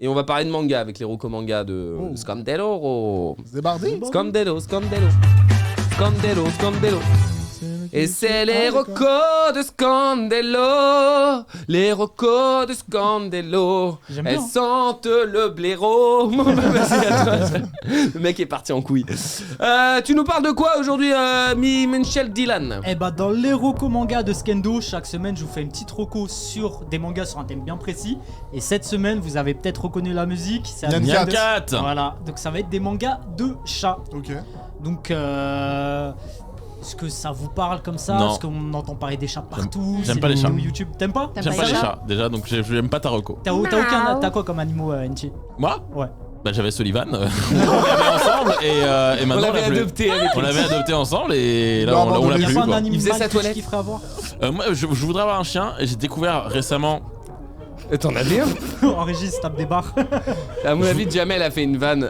Et on va parler de manga avec les Rocco manga de Scandelo. Débardé. Scandelo. Et c'est les Rocco de Scandelo. Les Rocco de Scandelo. J'aime Elles bien. sentent le blaireau. Vas-y, à toi. Le mec est parti en couille. Tu nous parles de quoi aujourd'hui, Michel Dylan? Eh bah dans les Rocco manga de Skendo, chaque semaine je vous fais une petite reco sur des mangas sur un thème bien précis. Et cette semaine, vous avez peut-être reconnu la musique. C'est Nyan Nyan Cat. Cat. Voilà, donc ça va être des mangas de chats. Ok. Donc est-ce que ça vous parle comme ça? Non. Est-ce qu'on entend parler des chats partout? J'aime C'est pas les des chats. vidéos YouTube. T'aimes pas? T'aimes J'aime pas pas les les chats chats, déjà, donc j'aime pas ta reco. T'as quoi comme animaux, Enchi? Moi Ouais. Bah j'avais Sullivan, on l'avait ensemble et maintenant On l'avait l'a plus. adopté avec On l'avait adopté ensemble et là Non, on l'a il y a plus Pas un quoi. animal Il faisait sa que toilette. je kifferais avoir. Moi je voudrais avoir un chien et j'ai découvert récemment. T'en avais un? En régie, se tape des barres À mon avis, Jamel a fait une vanne.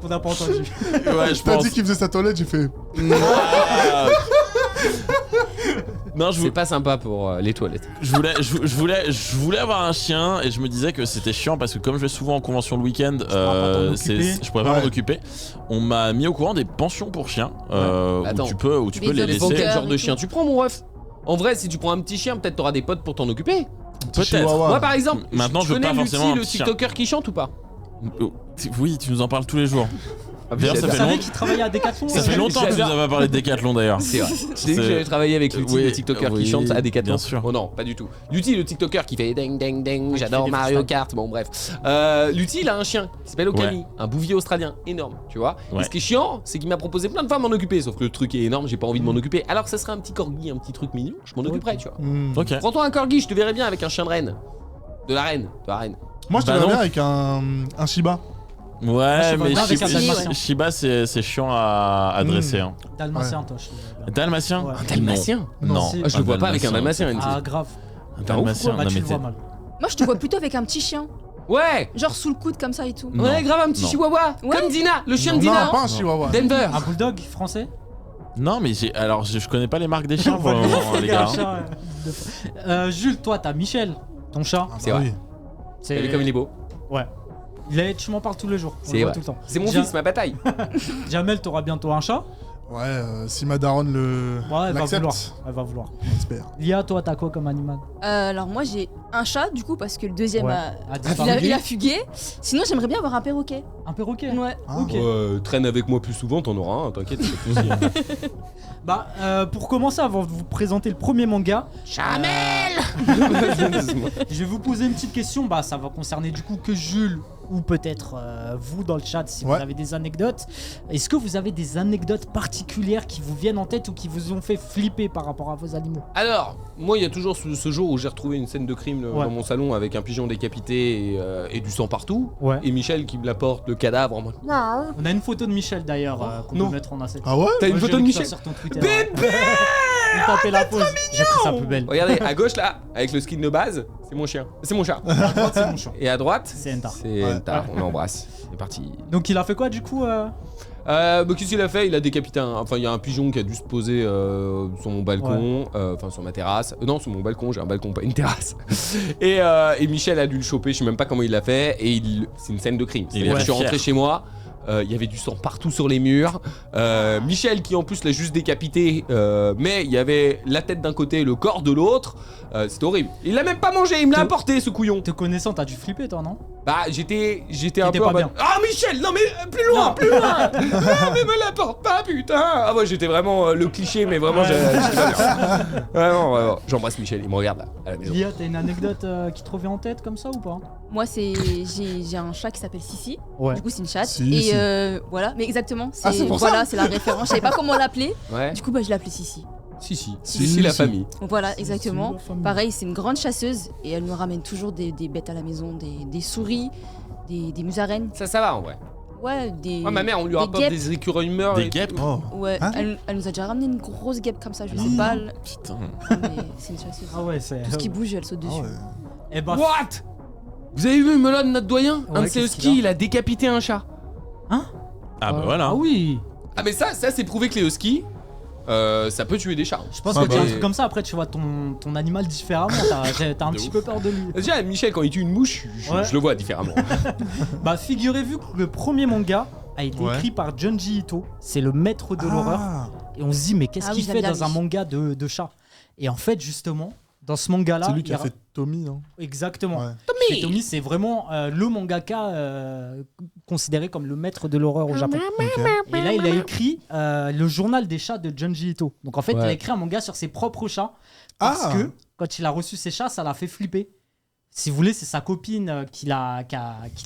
qu'on n'a pas entendu. Ouais je T'as pense. dit qu'il faisait sa toilette, j'ai fait. Ah. Non C'est pas sympa pour les toilettes. je voulais avoir un chien et je me disais que c'était chiant parce que comme je vais souvent en convention le week-end, je pourrais pas Ouais. m'en occuper. On m'a mis au courant des pensions pour chiens Attends. où tu peux Les les Dépend laisser. quel genre de et chien tout. tu prends, mon ref. En vrai, si tu prends un petit chien, peut-être t'auras des potes pour t'en occuper. Peut-être. Chihuahua. Moi, par exemple, Maintenant, tu je veux connais pas Lutti, forcément un le petit chien. TikToker qui chante ou pas? Oui, tu nous en parles tous les jours. D'ailleurs, ça Vous fait savez longtemps. qu'il travaillait à Decathlon? Ça fait longtemps que tu nous J'adore. as pas parlé de Decathlon d'ailleurs. C'est vrai. Je t'ai dit que j'avais travaillé avec Lutti, Oui, le TikToker oui, qui chante à Decathlon. bien sûr. Oh non, pas du tout. Lutti, le TikToker qui fait ding ding ding, qui j'adore fait des Mario freestyles. Kart. Bon, bref. Lutti, il a un chien qui s'appelle Okami, un bouvier australien énorme, tu vois. Ouais. Et ce qui est chiant, c'est qu'il m'a proposé plein de fois de m'en occuper, sauf que le truc est énorme, j'ai pas envie de m'en occuper. Alors que ça serait un petit corgi, un petit truc mignon, je m'en occuperais, tu vois. Ok. Prends-toi un corgi, je te verrais bien avec un chien de reine. De la reine. Moi, je te Bah verrais non. bien avec un Shiba. Ouais, je mais vois avec un Shiba, dalmatien. Shiba, c'est chiant à dresser. Hein. Dalmatien, toi. Dalmatien Ouais. Un dalmatien? Non. Si. Ah, je le vois pas avec un dalmatien, Enchi. Ah, grave. Un dalmatien, Bah, non, tu mais le vois t'es- mal. Moi, je te vois plutôt avec un petit chien. Ouais! Genre sous le coude comme ça et tout. Non. Ouais, grave, un petit Non. chihuahua! Ouais. Comme Dina, le chien de Non, Dina! pas un Chihuahua. Denver! Un bulldog français? Non, mais je connais pas les marques des chiens pour le moment, les gars. Jules, toi, t'as Michel, ton chat. C'est vrai. C'est T'as vu comme il est beau? Ouais. Tu m'en parles tous les jours. On C'est le voit vrai. tout le temps. C'est mon Ja- fils, ma bataille. Jamel, t'auras bientôt un chat. Ouais, si ma daronne Ouais, elle va vouloir. l'accepte, Elle va vouloir. j'espère. Lia, toi, t'as quoi comme animal? Alors moi j'ai un chat du coup parce que le deuxième Ouais. a... disparu. il a fugué. Sinon j'aimerais bien avoir un perroquet. Un perroquet. Ouais. Ah. Ok. Traîne avec moi plus souvent, t'en auras un, t'inquiète. Bah, pour commencer, avant de vous présenter le premier manga, je vais vous poser une petite question. Bah, ça va concerner du coup que Jules ou peut-être vous dans le chat si Ouais. vous avez des anecdotes. Est-ce que vous avez des anecdotes particulières qui vous viennent en tête ou qui vous ont fait flipper par rapport à vos animaux? Alors, moi, il y a toujours ce jour où j'ai retrouvé une scène de crime Ouais. dans mon salon avec un pigeon décapité et du sang partout. Ouais. Et Michel qui me l'apporte, le cadavre en mode. On a une photo de Michel d'ailleurs qu'on Non. peut mettre en asset. Ah ouais? T'as une Moi, photo j'ai de récupéré Michel? sur ton Twitter. Bébé! Il tapait la pause. J'ai pris sa plus belle. Regardez, à gauche là, avec le skin de base, c'est mon chien. C'est mon chat. À droite, c'est mon chat. Et à droite, C'est Entar. c'est Ouais. Entar. On l'embrasse. C'est parti. Donc il a fait quoi du coup Bah, qu'est-ce qu'il a fait? Il a décapité Enfin, il y a un pigeon qui a dû se poser sur mon balcon, enfin sur ma terrasse. Non, sur mon balcon, j'ai un balcon, pas une terrasse. Et Michel a dû le choper, je sais même pas comment il l'a fait. Et c'est une scène de crime. C'est-à-dire que je suis fier. rentré chez moi. Il y avait du sang partout sur les murs. Michel qui en plus l'a juste décapité, mais il y avait la tête d'un côté et le corps de l'autre. C'était horrible. Il l'a même pas mangé, il me l'a apporté ce couillon. Te connaissant, t'as dû flipper toi, non? Bah j'étais un T'étais peu en pas mode, bien. ah Michel, non mais plus loin, Non. plus loin. Non mais me l'apporte pas putain. Ah ouais j'étais vraiment le cliché mais vraiment j'étais pas bien. Vraiment. J'embrasse Michel, il me regarde là à la maison. Lia, t'as une anecdote qui te revient en tête comme ça ou pas? Moi j'ai un chat qui s'appelle Sissi. Ouais. Du coup c'est une chatte. Sissi. Et voilà, mais exactement. Ah, c'est pour ça. Voilà, c'est la référence. Je savais pas comment l'appeler. Ouais. Du coup bah je l'appelais Sissi. Si la famille. Donc voilà, C'est exactement. la famille. Pareil, c'est une grande chasseuse et elle me ramène toujours des bêtes à la maison, des souris, des musaraignes. Ça va en vrai. Ouais, des. Moi ma mère on lui des rapporte guêpes. des écureuils morts. Des guêpes. Oh. Ouais, Hein elle nous a déjà ramené une grosse guêpe comme ça, je sais pas, Putain. mais c'est une chasseuse. Ah ouais, c'est. Tout ce qui bouge, elle saute Ah dessus. ouais. Eh bah. What? Vous avez vu Melon, notre doyen? Un de Ouais, ses qu'est-ce qu'il huskies, a il a décapité un chat. Ah bah voilà. Ah oui. Ah mais ça c'est prouvé que les huskies, ça peut tuer des chats. Je pense Ah que tu as bah. un truc comme ça, après tu vois ton animal différemment, t'as un petit peu peur de lui. Déjà, Michel, quand il tue une mouche, Ouais. je le vois différemment. Bah figurez-vous que le premier manga a été Ouais. écrit par Junji Ito, c'est le maître de l'horreur. Ah. Et on se dit mais qu'est-ce Ah oui, qu'il je fait l'aime dans bien, un lui. manga de chat? Et en fait justement, dans ce manga-là, C'est lui qui il a ra- fait Tommy, non? Exactement. Ouais. Et Tommy, c'est vraiment le mangaka considéré comme le maître de l'horreur au Japon. Ok. Et là, il a écrit le journal des chats de Junji Ito. Donc en fait, il Ouais. a écrit un manga sur ses propres chats. Parce Ah. que quand il a reçu ses chats, ça l'a fait flipper. Si vous voulez, c'est sa copine qui l'a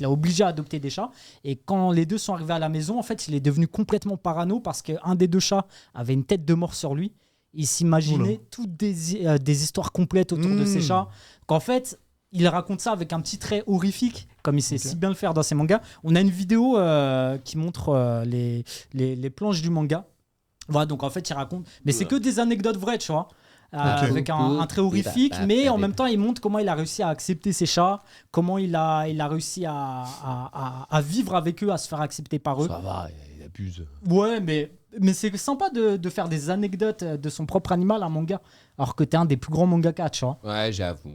obligé à adopter des chats. Et quand les deux sont arrivés à la maison, en fait, il est devenu complètement parano parce qu'un des deux chats avait une tête de mort sur lui. Il s'imaginait toutes des histoires complètes autour de ses chats. Qu'en fait, il raconte ça avec un petit trait horrifique, comme il sait Ok. si bien le faire dans ses mangas. On a une vidéo qui montre les planches du manga. Voilà, donc en fait, il raconte. Mais c'est que des anecdotes vraies, tu vois. Avec un trait horrifique, mais en même temps, il montre comment il a réussi à accepter ses chats, comment il a réussi à vivre avec eux, à se faire accepter par eux. Ça va, il abuse. Ouais, mais c'est sympa de faire des anecdotes de son propre animal, un manga, alors que t'es un des plus grands mangaka, tu vois. Ouais, j'avoue.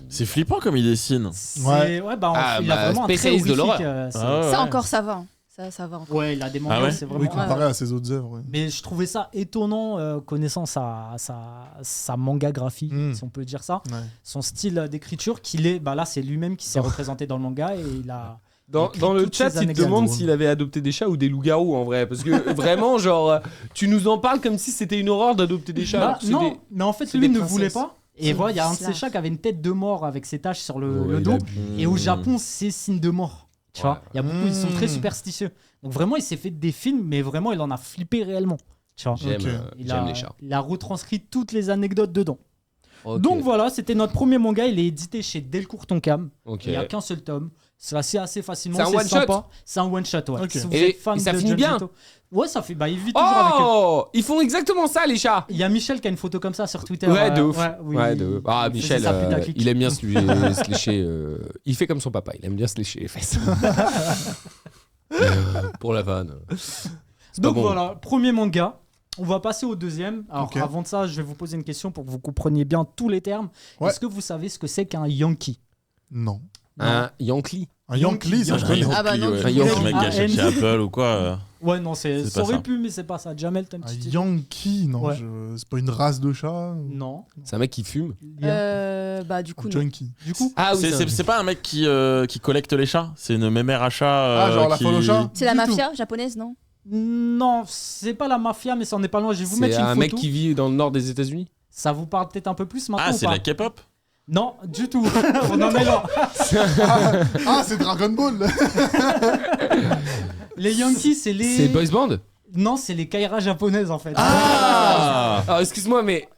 C'est flippant comme il dessine. Ouais, bah, Ah, il a bah, vraiment un trait spécialiste de horrifique. l'horreur. Ça encore, ça va. hein. Ça va encore. Ouais, il a des mangas, Ah ouais c'est vraiment. Oui, comparé à ses autres œuvres. Ouais. Mais je trouvais ça étonnant, connaissant sa mangagraphie, si on peut dire ça. Ouais. Son style d'écriture, qu'il est. Bah là, c'est lui-même qui s'est représenté dans le manga et il a. Dans écrit le toutes chat, ces il te anecdotes. demande s'il avait adopté des chats ou des loups-garous en vrai. Parce que vraiment, genre, tu nous en parles comme si c'était une horreur d'adopter des chats. Bah, alors que c'est non, des- mais en fait, c'est lui des ne princesses. voulait pas. Et C'est voilà, il y a un de cela. ses chats qui avait une tête de mort avec ses taches sur le Ouais, il dos. abuse. Et au Japon, c'est signe de mort. Tu Ouais. vois, il y a beaucoup, ils sont très Mmh. superstitieux. Donc vraiment, il s'est fait des films, mais vraiment, il en a flippé réellement. Tu vois. J'aime Ok. j'aime les chats. Il a retranscrit toutes les anecdotes dedans. Ok. Donc voilà, c'était notre premier manga. Il est édité chez Delcourt Tonkam. Ok. Il n'y a qu'un seul tome. C'est assez facilement. C'est un one sympa. shot C'est un one shot, ouais. Ok. Si vous Et êtes fan ça de finit Junji bien. Ito- Ouais, ça fait. Bah, il vit toujours avec eux. Oh, ils font exactement ça, les chats. Il y a Michel qui a une photo comme ça sur Twitter. Ouais, de ouf. oui, Ouais, de ouf. Ah, il faisait Michel, sa putaclic. il aime bien se lécher. Il fait comme son papa, il aime bien se lécher les fesses. Pour la vanne. C'est pas Donc bon. voilà, premier manga. On va passer au deuxième. Alors Ok. avant de ça, je vais vous poser une question pour que vous compreniez bien tous les termes. Ouais. Est-ce que vous savez ce que c'est qu'un Yankee? Non. Un Yankee. Un Yankee, ça je Un connais. Yankee, Ah bah non, ouais. du coup, Le mec qui Ah, achète chez N. Apple ou quoi. Ouais, non, ça C'est pas aurait ça. pu, mais c'est pas ça. Jamel, t'as une Un petite idée? Yankee, non. Ouais. C'est pas une race de chat. Non. C'est un mec qui fume. Bah du coup, Un non. junkie. Du coup, Ah C'est pas un mec qui collecte les chats, c'est une mémère à chat. Ah, genre la qui... folle au chat. C'est la Du mafia japonaise, non? non, c'est pas la mafia, mais ça en est pas loin. Je vais vous C'est mettre une un photo. mec qui vit dans le nord des États-Unis. Ça vous parle peut-être un peu plus maintenant Ah, ou c'est pas la K-pop. Non, du tout. On en est là. Ah, c'est Dragon Ball. Les Yankees, c'est les. C'est Boys Band. Non, c'est les Kaira japonaises en fait. Ah Alors excuse-moi, mais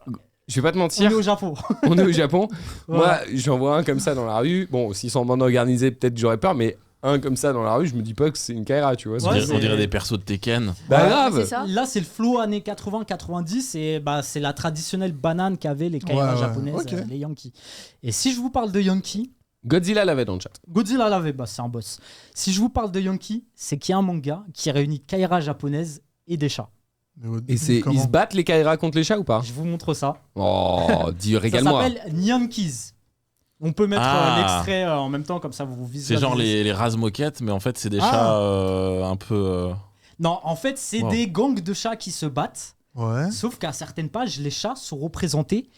je vais pas te On mentir. est au Japon. On est au Japon. Voilà. Moi, j'en vois un comme ça dans la rue. Bon, s'ils sont en bande organisée, peut-être j'aurais peur, mais un comme ça dans la rue, je me dis pas que c'est une Kaira, tu vois. Ouais, On c'est- dirait des persos de Tekken. Bah Ouais, grave. C'est ça. Là, c'est le flow années 80-90 et bah, c'est la traditionnelle banane qu'avaient les Kaira Ouais, ouais. japonaises, Ok. les Yankees. Et si je vous parle de Yankee, Godzilla l'avait dans le chat. Godzilla l'avait, bah, c'est un boss. Si je vous parle de Yankee, c'est qu'il y a un manga qui réunit Kaira japonaises et des chats. Et c'est Comment ils se battent les Kaira contre les chats ou pas? Je vous montre ça. Oh, dis Ça régale-moi. s'appelle Yankees. On peut mettre Ah. l'extrait en même temps, comme ça vous visualisez. C'est genre les rases-moquettes, mais en fait, c'est des Ah. chats un peu. Non, en fait, c'est Wow. des gangs de chats qui se battent. Ouais. Sauf qu'à certaines pages, les chats sont représentés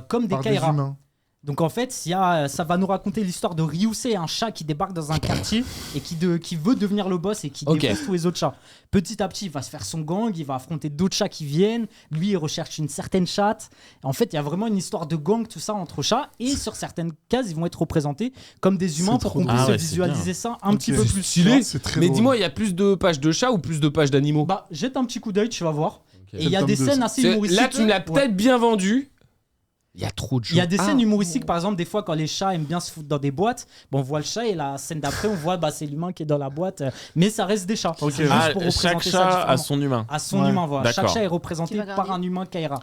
comme des Par des Kaira. humains. Donc en fait, ça va nous raconter l'histoire de Ryusei, un chat qui débarque dans un quartier et qui veut devenir le boss et qui Ok. défonce tous les autres chats. Petit à petit, il va se faire son gang, il va affronter d'autres chats qui viennent. Lui, il recherche une certaine chatte. Et en fait, il y a vraiment une histoire de gang, tout ça, entre chats. Et sur certaines cases, ils vont être représentés comme des humains C'est pour trop qu'on drôle. puisse Ah ouais, se c'est visualiser ça un Ok. petit peu plus. Stylé. tu vois. C'est très Mais drôle. dis-moi, il y a plus de pages de chats ou plus de pages d'animaux? Bah, jette un petit coup d'œil, tu vas voir. Ok. Et il y a le des tome deux, scènes ça. assez C'est- humoristiques. Là, tu me l'as Ouais. peut-être bien vendu. Il y a trop de choses. Il y a des scènes humoristiques, par exemple, des fois quand les chats aiment bien se foutre dans des boîtes, bon, on voit le chat et la scène d'après, on voit c'est l'humain qui est dans la boîte, mais ça reste des chats. Ok. C'est juste Ah, pour chaque représenter ça chat différemment. a son humain. À son Ouais. humain, voilà. Chaque D'accord. chat est représenté Tu vas par regarder un humain Kaira.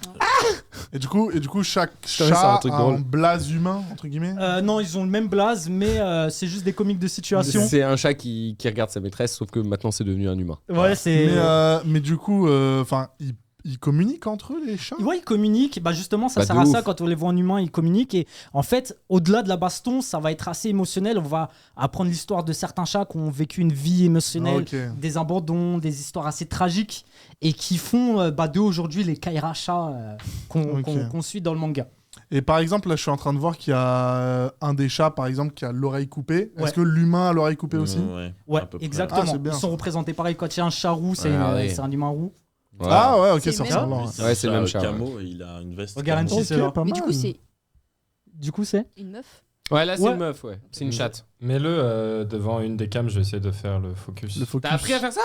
Et du coup, chaque Putain, chat c'est un a truc un drôle. blaze humain, entre guillemets. Non, ils ont le même blaze, mais c'est juste des comiques de situation. C'est un chat qui regarde sa maîtresse, sauf que maintenant c'est devenu un humain. Ouais, c'est. Mais du coup, enfin, il ils communiquent entre eux, les chats? Ouais, ils communiquent. Bah justement, ça Bah, sert de à ouf. ça quand on les voit en humain, ils communiquent. Et en fait, au-delà de la baston, ça va être assez émotionnel. On va apprendre l'histoire de certains chats qui ont vécu une vie émotionnelle, Ok. des abandons, des histoires assez tragiques et qui font d'eux aujourd'hui les Kaira chats qu'on Ok. qu'on suit dans le manga. Et par exemple, là, je suis en train de voir qu'il y a un des chats, par exemple, qui a l'oreille coupée. Ouais. Est-ce que l'humain a l'oreille coupée aussi? Ouais, à peu près. exactement. Ah, c'est bien, Ils sont ça. représentés pareil. Quand il y a un chat roux, c'est Ouais. c'est un humain roux. Voilà. Ah ouais, ok, C'est ça le ressemble. même. alors. Ouais, c'est le même chat, Camo, et il a une veste. Regarde, camo. Anchi, Ok, c'est là. pas Mais mal. du coup, c'est Du coup, c'est une meuf. Ouais, là, c'est Ouais. une meuf, ouais. C'est une chatte. Mets-le devant une des cams, je vais essayer de faire le focus. Le focus. T'as appris à faire ça?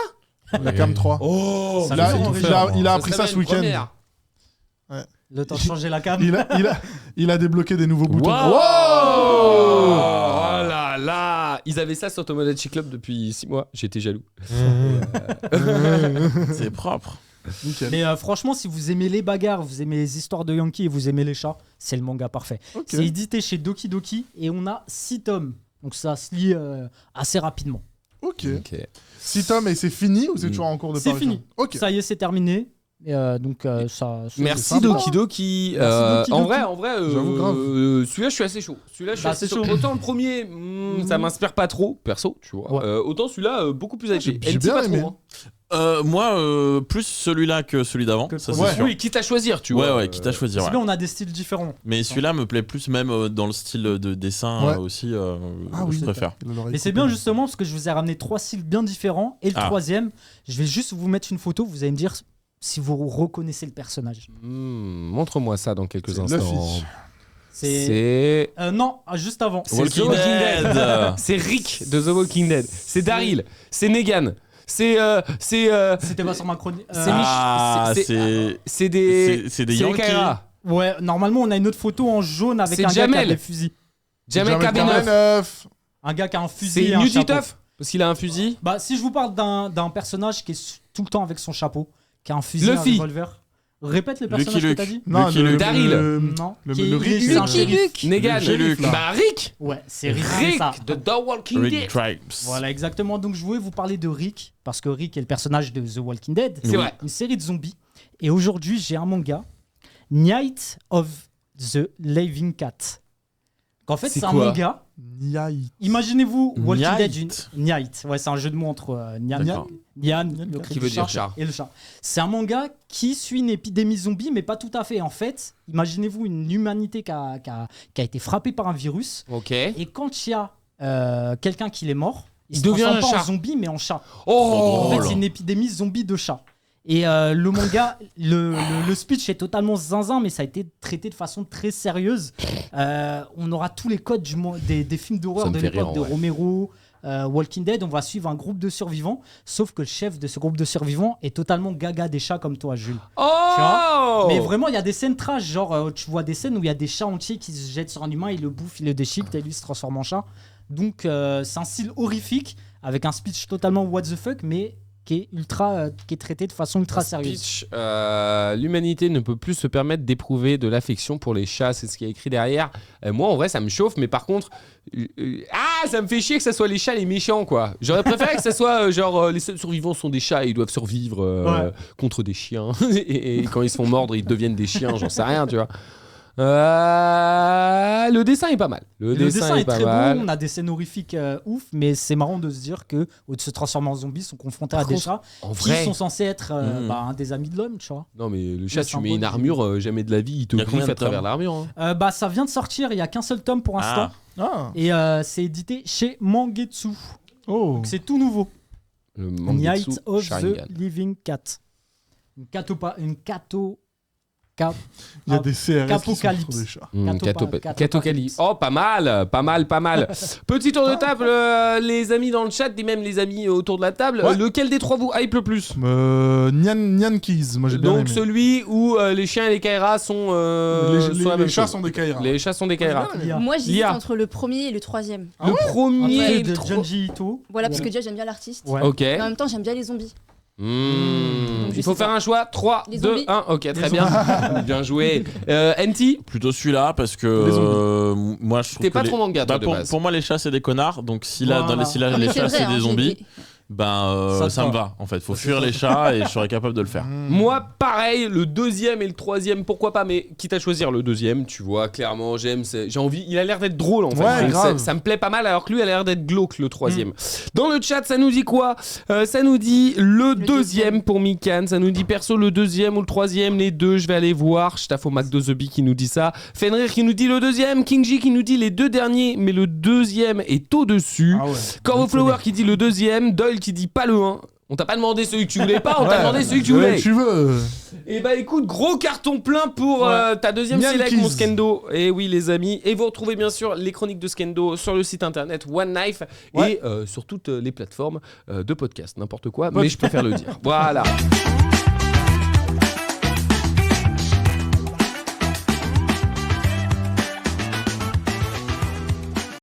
La cam 3. Oh, Ça Il a, fait il, tout il faire, a, il a appris serait ça ce bien une week-end. première. le temps de changer la cam. Il a débloqué des nouveaux boutons. Wow. Oh là là. Ils avaient ça sur Tomodachi Club depuis 6 mois. J'étais jaloux. C'est propre. Nickel. Mais franchement, si vous aimez les bagarres, vous aimez les histoires de Yankee et vous aimez les chats, c'est le manga parfait. Ok. C'est édité chez Doki Doki et on a 6 tomes. Donc ça se lit assez rapidement. Ok. Ok. 6 tomes et c'est fini ou c'est Mm. toujours en cours de C'est parution? fini. Ok. Ça y est, c'est terminé. Et, donc ça. Merci sympa. Doki Doki. Merci, Doki En Doki. vrai, J'avoue, grave. celui-là, je suis assez chaud. Celui-là, je suis Bah, assez c'est chaud. chaud. Autant le premier, ça m'inspire pas trop, perso, tu vois. Ouais. Autant celui-là, beaucoup plus j'ai âgé. bien pas aimé. trop. Hein. Moi, plus celui-là que celui d'avant. Que le Ça, premier. c'est sûr. Oui, quitte à choisir, tu Ouais, vois. ouais, quitte à choisir. C'est Ouais. bien, on a des styles différents. Mais celui-là me plaît plus, même dans le style de dessin Ouais. aussi. Ah oui. Je préfère. Il a l'oreille Mais c'est coupée. bien justement parce que je vous ai ramené 3 styles bien différents. Et le Ah. troisième, je vais juste vous mettre une photo. Vous allez me dire si vous reconnaissez le personnage. Montre-moi ça dans quelques C'est instants. Luffy. C'est. Non, juste avant. C'est Walking The Walking Dead. Dead. C'est Rick de The Walking Dead. C'est Daryl. C'est Negan. C'est. C'était pas sur ma chronique. C'est des. C'est des Yankees. Kaira. Ouais, normalement, on a une autre photo en jaune avec C'est un gars qui a Jamel. des fusils. Jamel Jamel KB9. KB9. Un gars qui a un fusil C'est et un Nudie chapeau. Tough parce qu'il a un fusil. Bah, si je vous parle d'un personnage qui est tout le temps avec son chapeau, qui a un fusil, Luffy. un revolver. Répète le Lucky personnage que Luke. t'as dit. Non, Lucky Luke. Daryl. Non. le Qui est- Rick, c'est un Lucky shérif. Luke. Negan. Lucky Luke. Bah Rick. Ouais, c'est Rick. c'est Rick ça. de The Walking Rick Dead. Tribes. Voilà, exactement. Donc, je voulais vous parler de Rick, parce que Rick est le personnage de The Walking Dead. C'est vrai. Une série de zombies. Et aujourd'hui, j'ai un manga, Night of the Living Cat. En fait, C'est c'est un quoi manga. Niaï. Imaginez-vous Walking Night. Dead. Night. Ouais, c'est un jeu de mots entre Nyan, D'accord. le cri Qui du veut dire chat. et le chat. C'est un manga qui suit une épidémie zombie, mais pas tout à fait. En fait, imaginez-vous une humanité qui a été frappée par un virus. Ok. Et quand il y a quelqu'un qui est mort, il Il se devient transforme un pas en chat. zombie, mais en chat. Oh. En fait, c'est une épidémie zombie de chat. Et le manga, le speech est totalement zinzin, mais ça a été traité de façon très sérieuse. On aura tous les codes des films d'horreur Ça me de fait l'époque rire, de en vrai. Romero, Walking Dead. On va suivre un groupe de survivants, sauf que le chef de ce groupe de survivants est totalement gaga des chats comme toi, Jules. Oh. Mais vraiment, il y a des scènes trash, genre tu vois des scènes où il y a des chats entiers qui se jettent sur un humain, ils le bouffent, ils le déchiquetent et lui se transforme en chat. Donc c'est un style horrifique avec un speech totalement what the fuck, mais qui est traité de façon ultra sérieuse. Speech, l'humanité ne peut plus se permettre d'éprouver de l'affection pour les chats, c'est ce qui est écrit derrière. Moi, en vrai, ça me chauffe, mais par contre, ça me fait chier que ça soit les chats les méchants, quoi. J'aurais préféré que ça soit genre les seuls survivants sont des chats et ils doivent survivre contre des chiens. et quand ils se font mordre, ils deviennent des chiens, j'en sais rien, tu vois. Le dessin est pas mal. Le dessin est pas très mal. beau, on a des scènes horrifiques ouf, mais c'est marrant de se dire que au de se transformer en zombies, ils sont confrontés à Par des contre, chats En qui vrai. sont censés être un des amis de l'homme, tu vois. Non, mais le chat, Le tu mets symbole une armure, jamais de la vie, il te Il y a combien griffe de à travers tomes l'armure. Hein. Ça vient de sortir, il y a qu'un seul tome pour l'instant, Ah. Ah. et c'est édité chez Mangetsu. Oh. Donc c'est tout nouveau. Le Mangetsu Night of Sharingan. the Living Cat. Une cato. Il y a des CRS qui sont Capocalypse. sur des chats. Catocali. Oh, pas mal. Petit tour de table, les amis dans le chat, et même les amis autour de la table. Ouais. Lequel des trois vous hype le plus? Nyan Keys, moi j'ai bien Donc aimé. celui où les chiens et les Kairas sont, sont la les même chats chose. sont des Kaira. Les chats sont des Kairas. Ouais, Lia. Moi, j'hésite Lia. entre le premier et le troisième. Ah Le ouais premier Après, et de le tro- Junji Ito. Voilà, parce que déjà, j'aime bien l'artiste. Ouais. Ok. Mais en même temps, j'aime bien les zombies. Donc, je Il faut sais faire pas. un choix. 3, Les 2, zombies. 1. Ok, très bien. Bien joué. NT, Plutôt celui-là parce que Les zombies. moi je trouve t'es que pas les- trop manga, toi, Bah, de base. pour moi les chats c'est des connards donc si là Voilà. dans les, si là, Non, mais les c'est chats vrai, c'est hein, des zombies Ça me va en fait. Faut fuir les chats et je serais capable de le faire. Moi, pareil, le deuxième et le troisième, pourquoi pas, mais quitte à choisir le deuxième, tu vois, clairement, j'ai envie, il a l'air d'être drôle en fait. Ouais, Donc, grave. ça me plaît pas mal, alors que lui a l'air d'être glauque le troisième. Dans le chat, ça nous dit quoi ? Ça nous dit le deuxième pour Mikan, ça nous dit perso le deuxième ou le troisième, les deux, je vais aller voir. Stafo McDo The Bee qui nous dit ça. Fenrir qui nous dit le deuxième, King J qui nous dit les deux derniers, mais le deuxième est au-dessus. Ah ouais. Corvo Flower qui dit le deuxième, Doyle qui dit pas le 1. On t'a pas demandé celui que tu voulais pas, on t'a demandé celui que tu voulais. Tu veux. Et bah écoute, gros carton plein pour ta deuxième Yankees. select, mon Skendo. Et oui les amis, et vous retrouvez bien sûr les chroniques de Skendo sur le site internet One Knife et sur toutes les plateformes de podcast, n'importe quoi, mais je préfère le dire. Voilà.